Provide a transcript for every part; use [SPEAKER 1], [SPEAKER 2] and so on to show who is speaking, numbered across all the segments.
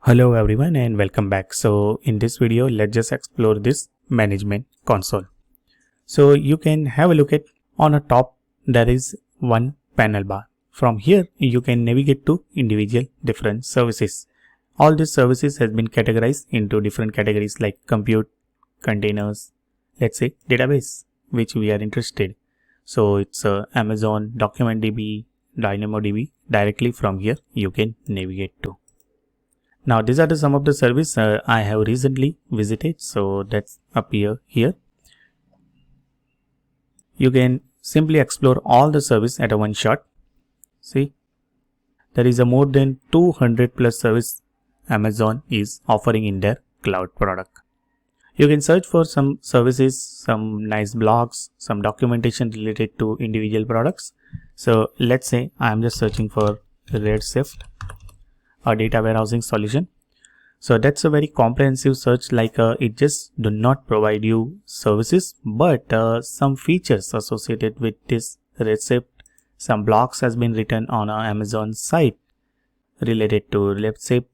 [SPEAKER 1] Hello everyone and welcome back. So in this video, let's just explore this management console. So you can have a look at on a top, there is one panel bar. From here, you can navigate to individual different services. All these services has been categorized into different categories like compute, containers, let's say database, which we are interested. So it's Amazon, DocumentDB, DynamoDB. Directly from here, you can navigate to. Now these are some of the service I have recently visited, so that's appear here. You can simply explore all the service at a one shot. See, there is a more than 200 plus service Amazon is offering in their cloud product. You can search for some services, some nice blogs, some documentation related to individual products. So let's say I am just searching for Redshift, a data warehousing solution. So that's a very comprehensive search, like it just do not provide you services, but some features associated with this Redshift. Some blogs has been written on our Amazon site related to Redshift,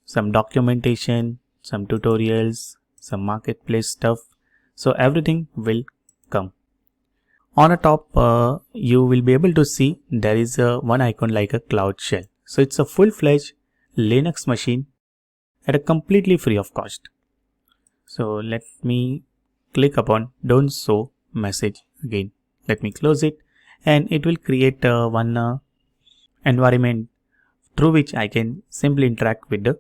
[SPEAKER 1] some documentation, some tutorials, some marketplace stuff. So everything will come. On the top, you will be able to see there is one icon like a CloudShell. So it's a full-fledged Linux machine at a completely free of cost. So let me click upon don't show message again. Let me close it and it will create one environment through which I can simply interact with the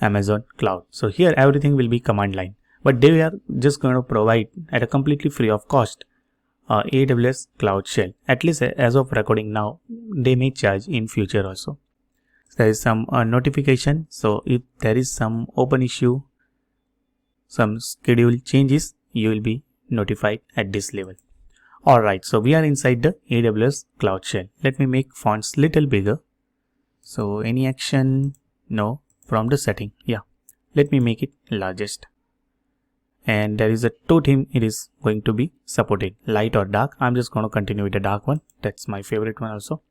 [SPEAKER 1] Amazon cloud. So here everything will be command line, but they are just going to provide at a completely free of cost AWS CloudShell. At least as of recording now, they may charge in future also. There is some notification. So if there is some open issue, some schedule changes, you will be notified at this level. Alright, so we are inside the AWS CloudShell. Let me make fonts little bigger. So any action? No. From the setting, yeah. Let me make it largest. And there is a two theme it is going to be supported, light or dark. I'm just going to continue with the dark one. That's my favorite one also.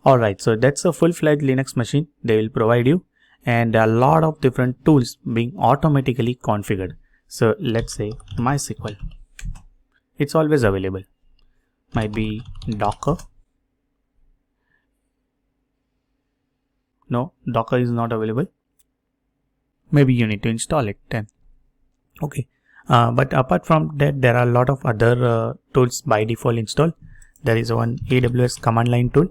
[SPEAKER 1] Alright, so that's a full-fledged Linux machine they will provide you, and a lot of different tools being automatically configured. So let's say MySQL. It's always available. Might be Docker. No, Docker is not available. Maybe you need to install it then. Okay. But apart from that, there are a lot of other tools by default installed. There is one AWS command line tool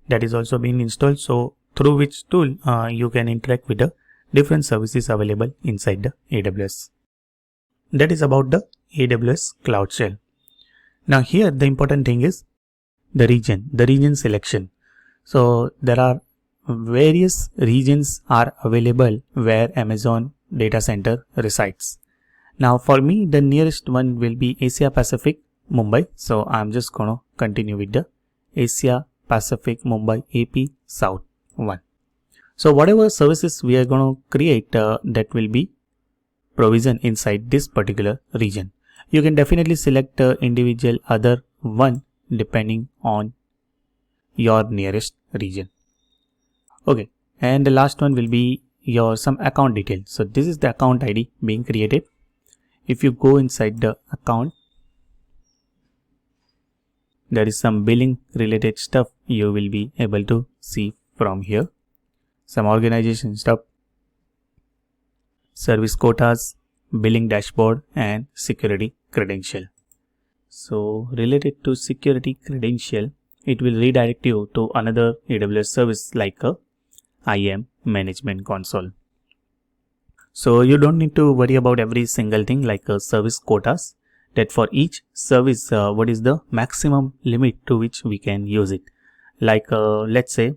[SPEAKER 1] that is also being installed, so through which tool you can interact with the different services available inside the AWS. That is about the AWS CloudShell. Now here the important thing is the region selection. So there are various regions are available where Amazon data center resides. Now for me, the nearest one will be Asia Pacific, Mumbai. So I'm just going to continue with the Asia Pacific Mumbai AP South 1. So whatever services we are going to create, that will be provision inside this particular region. You can definitely select individual other one depending on your nearest region. Okay, and the last one will be your some account detail. So this is the account ID being created. If you go inside the account, there is some billing related stuff you will be able to see from here. Some organization stuff, service quotas, billing dashboard, and security credential. So related to security credential, it will redirect you to another AWS service like a IAM management console. So you don't need to worry about every single thing like a service quotas, that for each service what is the maximum limit to which we can use it. Like let's say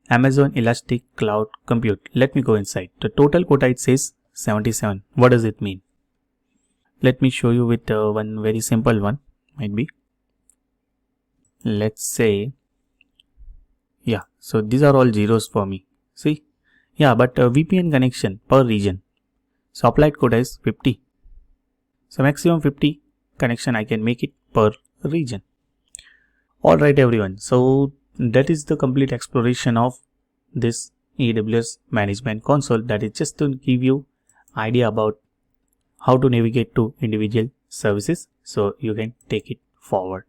[SPEAKER 1] Amazon Elastic Cloud Compute. Let me go inside. The total quota it says 77. What does it mean? Let me show you with one very simple one. Might be, let's say, yeah, so these are all zeros for me. See, yeah, but VPN connection per region. So applied quota is 50. So maximum 50 connection I can make it per region. Alright everyone, so that is the complete exploration of this AWS Management Console, that is just to give you idea about how to navigate to individual services, so you can take it forward.